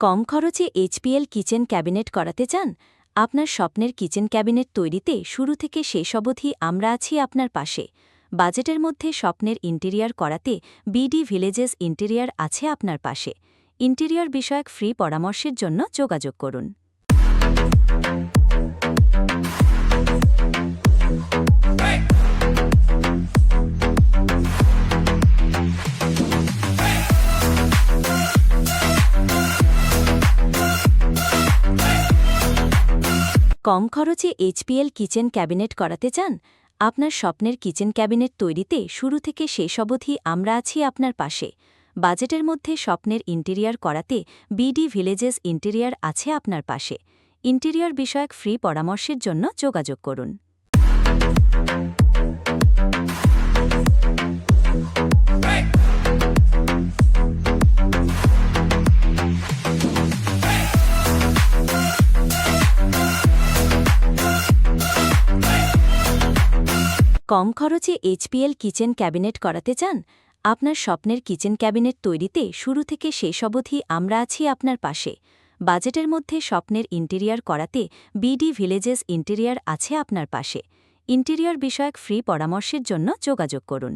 কম খরচে HPL kitchen cabinet করাতে চান? আপনার স্বপ্নের কিচেন ক্যাবিনেট তৈরিতে শুরু থেকে শেষ অবধি আমরা আছি আপনার পাশে। বাজেটের মধ্যে স্বপ্নের ইন্টেরিয়ার করাতে বিডি ভিলেজেস ইন্টেরিয়ার আছে আপনার পাশে। ইন্টেরিয়র বিষয়ক ফ্রি পরামর্শের জন্য যোগাযোগ করুন। কম খরচে এইচপিএল কিচেন ক্যাবিনেট করাতে চান? আপনার স্বপ্নের কিচেন ক্যাবিনেট তৈরিতে শুরু থেকে শেষ অবধি আমরা আছি আপনার পাশে। বাজেটের মধ্যে স্বপ্নের ইন্টেরিয়ার করাতে বিডি ভিলেজেস ইন্টেরিয়ার আছে আপনার পাশে। ইন্টেরিয়র বিষয়ক ফ্রি পরামর্শের জন্য যোগাযোগ করুন। কম খরচে এইচপিএল কিচেন ক্যাবিনেট করাতে চান? আপনার স্বপ্নের কিচেন ক্যাবিনেট তৈরিতে শুরু থেকে শেষ অবধি আমরা আছি আপনার পাশে। বাজেটের মধ্যে স্বপ্নের ইন্টেরিয়ার করাতে বিডি ভিলেজেস ইন্টেরিয়ার আছে আপনার পাশে। ইন্টেরিয়র বিষয়ক ফ্রি পরামর্শের জন্য যোগাযোগ করুন।